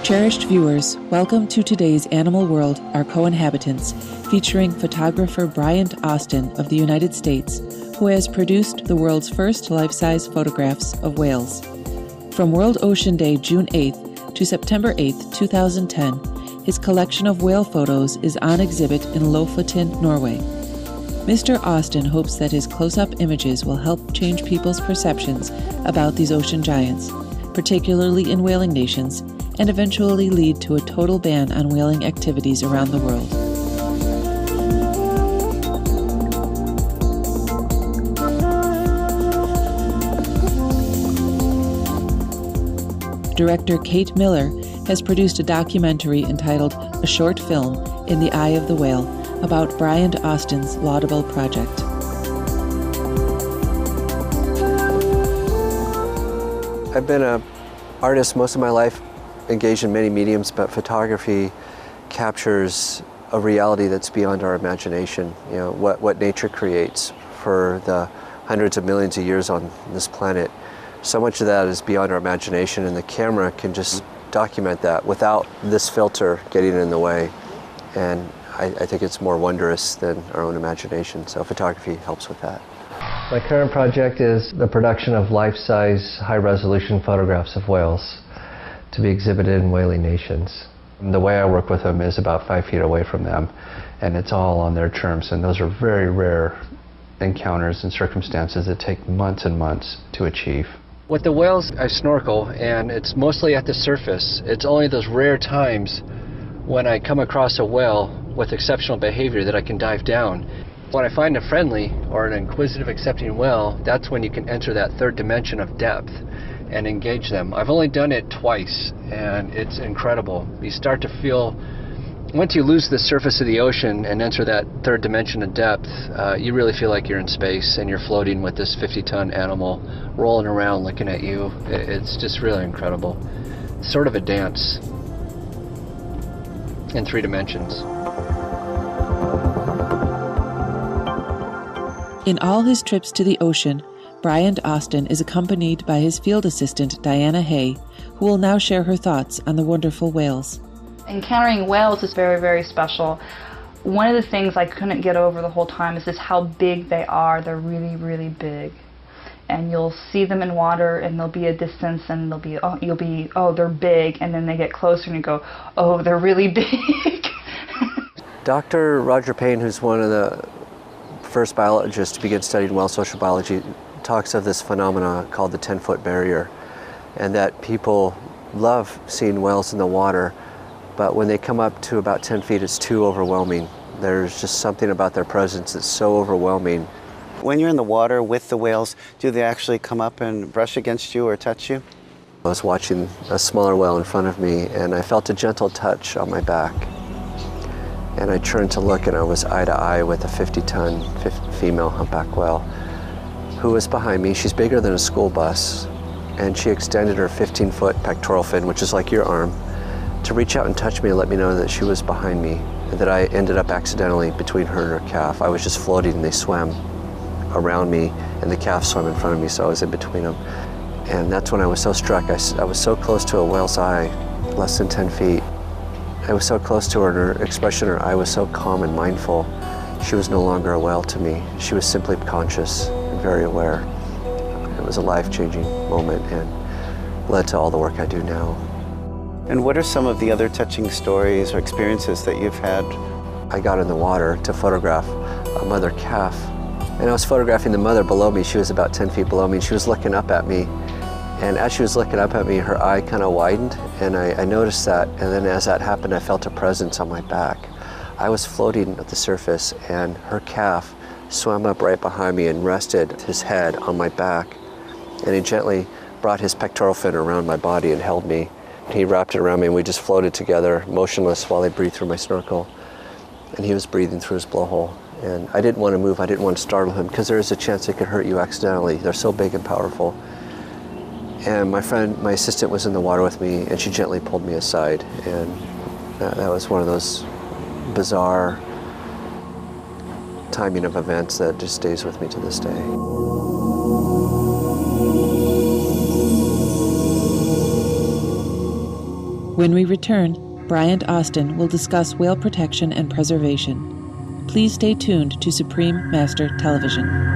Cherished viewers, welcome to today's Animal World, Our Co-Inhabitants, featuring photographer Bryant Austin of the United States, who has produced the world's first life-size photographs of whales. From World Ocean Day, June 8th to September 8th, 2010, his collection of whale photos is on exhibit in Lofoten, Norway. Mr. Austin hopes that his close-up images will help change people's perceptions about these ocean giants, particularly in whaling nations, and eventually lead to a total ban on whaling activities around the world. Director Kate Miller has produced a documentary entitled A Short Film in the Eye of the Whale about Bryant Austin's laudable project. I've been an artist most of my life, engaged in many mediums, but photography captures a reality that's beyond our imagination. You know, what nature creates for the hundreds of millions of years on this planet. So much of that is beyond our imagination, and the camera can just document that without this filter getting in the way. And I think it's more wondrous than our own imagination, so photography helps with that. My current project is the production of life-size, high-resolution photographs of whales to be exhibited in whaling nations. The way I work with them is about 5 feet away from them, and it's all on their terms, and those are very rare encounters and circumstances that take months and months to achieve. With the whales, I snorkel, and it's mostly at the surface. It's only those rare times when I come across a whale with exceptional behavior that I can dive down. When I find a friendly or an inquisitive accepting whale, that's when you can enter that third dimension of depth and engage them. I've only done it twice, and it's incredible. You start to feel, once you lose the surface of the ocean and enter that third dimension of depth, you really feel like you're in space and you're floating with this 50-ton animal rolling around looking at you. It's just really incredible. It's sort of a dance in 3 dimensions. In all his trips to the ocean, Bryant Austin is accompanied by his field assistant, Diana Hay, who will now share her thoughts on the wonderful whales. Encountering whales is very, very special. One of the things I couldn't get over the whole time is just how big they are. They're really, really big. And you'll see them in water, and there'll be a distance, and you'll be, oh, they're big, and then they get closer, and you go, oh, they're really big. Dr. Roger Payne, who's one of the first biologists to begin studying whale social biology, talks of this phenomena called the 10-foot barrier, and that people love seeing whales in the water, but when they come up to about 10 feet, it's too overwhelming. There's just something about their presence that's so overwhelming. When you're in the water with the whales, do they actually come up and brush against you or touch you? I was watching a smaller whale in front of me, and I felt a gentle touch on my back. And I turned to look, and I was eye to eye with a 50-ton female humpback whale who was behind me. She's bigger than a school bus, and she extended her 15-foot pectoral fin, which is like your arm, to reach out and touch me and let me know that she was behind me, and that I ended up accidentally between her and her calf. I was just floating, and they swam around me, and the calf swam in front of me, so I was in between them. And that's when I was so struck. I was so close to a whale's eye, less than 10 feet. I was so close to her, and her expression in her eye was so calm and mindful. She was no longer a whale to me. She was simply conscious and very aware. It was a life-changing moment and led to all the work I do now. And what are some of the other touching stories or experiences that you've had? I got in the water to photograph a mother calf, and I was photographing the mother below me. She was about 10 feet below me, and she was looking up at me. And as she was looking up at me, her eye kind of widened, and I noticed that, and then as that happened, I felt a presence on my back. I was floating at the surface, and her calf swam up right behind me and rested his head on my back, and he gently brought his pectoral fin around my body and held me. He wrapped it around me, and we just floated together, motionless, while I breathed through my snorkel, and he was breathing through his blowhole. And I didn't want to move, I didn't want to startle him, because there is a chance they could hurt you accidentally. They're so big and powerful. And my assistant was in the water with me, and she gently pulled me aside. And that was one of those bizarre timing of events that just stays with me to this day. When we return, Bryant Austin will discuss whale protection and preservation. Please stay tuned to Supreme Master Television.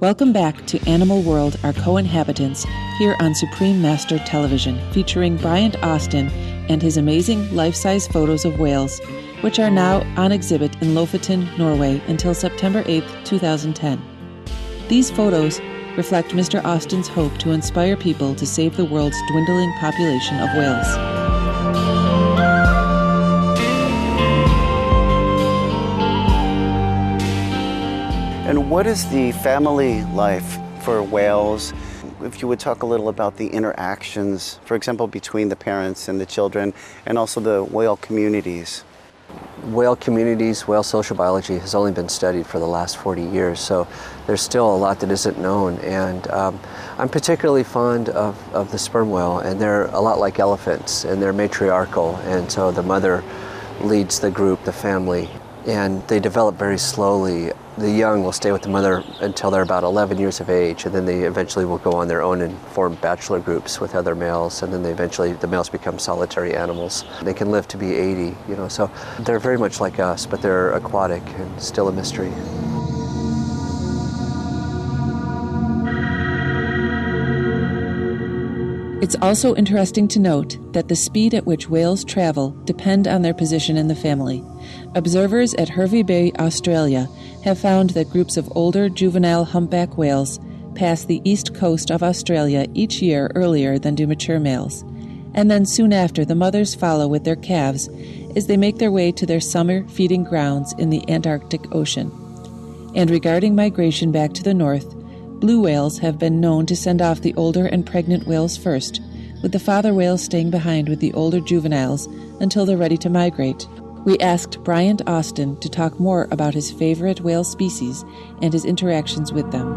Welcome back to Animal World, Our Co-Inhabitants, here on Supreme Master Television, featuring Bryant Austin and his amazing life-size photos of whales, which are now on exhibit in Lofoten, Norway, until September 8, 2010. These photos reflect Mr. Austin's hope to inspire people to save the world's dwindling population of whales. And what is the family life for whales? If you would talk a little about the interactions, for example, between the parents and the children, and also the whale communities. Whale communities, whale social biology has only been studied for the last 40 years, so there's still a lot that isn't known. And I'm particularly fond of the sperm whale, and they're a lot like elephants, and they're matriarchal, and so the mother leads the group, the family, and they develop very slowly. The young will stay with the mother until they're about 11 years of age, and then they eventually will go on their own and form bachelor groups with other males, and then the males become solitary animals. They can live to be 80, so they're very much like us, but they're aquatic and still a mystery. It's also interesting to note that the speed at which whales travel depend on their position in the family. Observers at Hervey Bay, Australia, have found that groups of older juvenile humpback whales pass the east coast of Australia each year earlier than do mature males, and then soon after the mothers follow with their calves as they make their way to their summer feeding grounds in the Antarctic Ocean. And regarding migration back to the north, blue whales have been known to send off the older and pregnant whales first, with the father whales staying behind with the older juveniles until they're ready to migrate. We asked Bryant Austin to talk more about his favorite whale species and his interactions with them.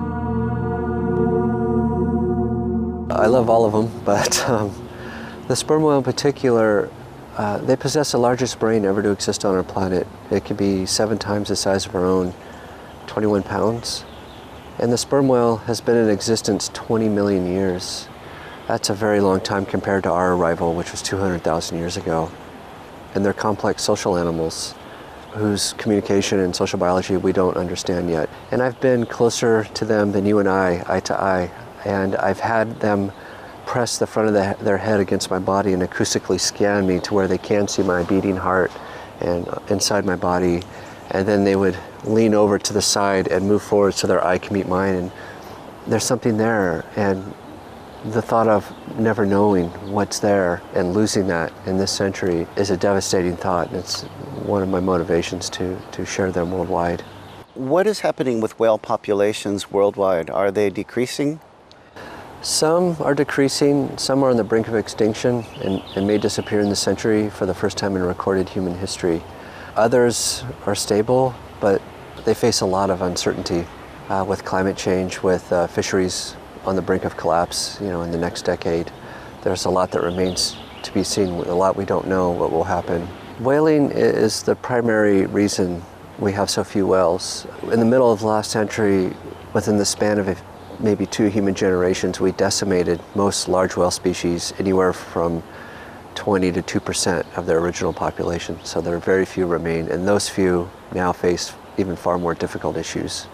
I love all of them, but the sperm whale in particular, they possess the largest brain ever to exist on our planet. It can be 7 times the size of our own, 21 pounds. And the sperm whale has been in existence 20 million years. That's a very long time compared to our arrival, which was 200,000 years ago. And they're complex social animals whose communication and social biology we don't understand yet. And I've been closer to them than you and I to eye. And I've had them press the front of their head against my body and acoustically scan me to where they can see my beating heart and inside my body. And then they would lean over to the side and move forward so their eye can meet mine. And there's something there. And the thought of never knowing what's there and losing that in this century is a devastating thought. And it's one of my motivations to share them worldwide. What is happening with whale populations worldwide? Are they decreasing? Some are decreasing, some are on the brink of extinction and may disappear in this century for the first time in recorded human history. Others are stable, but they face a lot of uncertainty with climate change, with fisheries on the brink of collapse, in the next decade. There's a lot that remains to be seen, a lot we don't know what will happen. Whaling is the primary reason we have so few whales. In the middle of last century, within the span of maybe 2 human generations, we decimated most large whale species, anywhere from 20 to 2% of their original population. So there are very few remain, and those few now face even far more difficult issues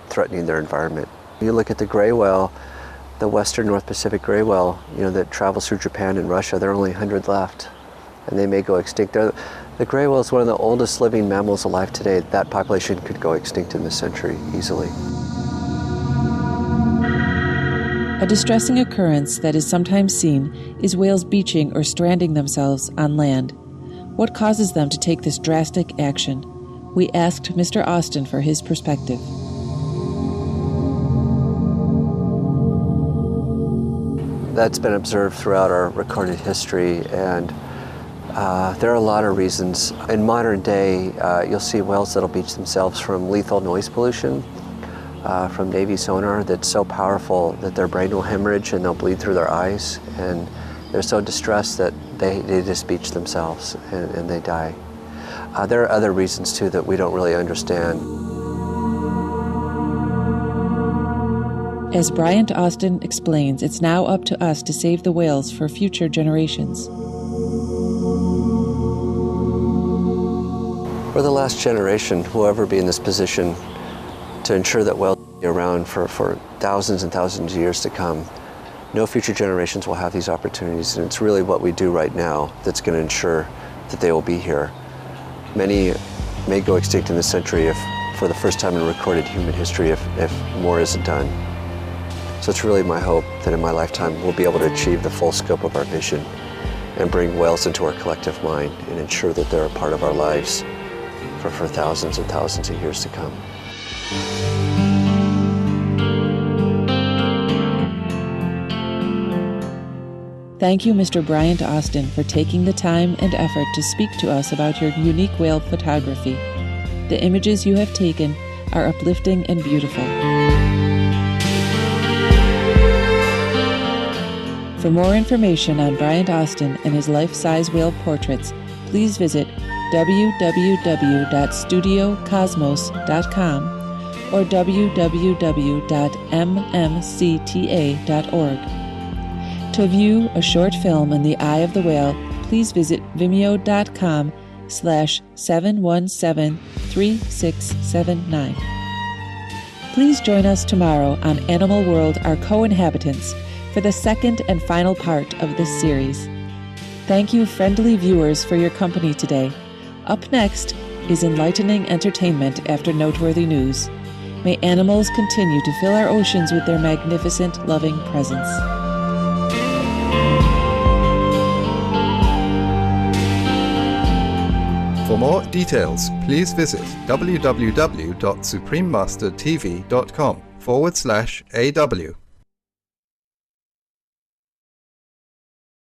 threatening their environment. You look at the gray whale, the western North Pacific gray whale, that travels through Japan and Russia, there are only 100 left, and they may go extinct. The gray whale is one of the oldest living mammals alive today. That population could go extinct in this century easily. A distressing occurrence that is sometimes seen is whales beaching or stranding themselves on land. What causes them to take this drastic action? We asked Mr. Austin for his perspective. That's been observed throughout our recorded history, and there are a lot of reasons. In modern day, you'll see whales that'll beach themselves from lethal noise pollution, from Navy sonar that's so powerful that their brain will hemorrhage and they'll bleed through their eyes, and they're so distressed that they just beach themselves and they die. There are other reasons too that we don't really understand. As Bryant Austin explains, it's now up to us to save the whales for future generations. We're the last generation who will ever be in this position to ensure that whales will be around for thousands and thousands of years to come. No future generations will have these opportunities, and it's really what we do right now that's going to ensure that they will be here. Many may go extinct in this century if, for the first time in recorded human history, if more isn't done. So it's really my hope that in my lifetime we'll be able to achieve the full scope of our vision and bring whales into our collective mind and ensure that they're a part of our lives for thousands and thousands of years to come. Thank you, Mr. Bryant Austin, for taking the time and effort to speak to us about your unique whale photography. The images you have taken are uplifting and beautiful. For more information on Bryant Austin and his life-size whale portraits, please visit www.studiocosmos.com or www.mmcta.org. To view a short film in the eye of the whale, please visit vimeo.com/7173679. Please join us tomorrow on Animal World, Our Co-Inhabitants, for the second and final part of this series. Thank you, friendly viewers, for your company today. Up next is enlightening entertainment after noteworthy news. May animals continue to fill our oceans with their magnificent, loving presence. For more details, please visit www.suprememastertv.com/AW.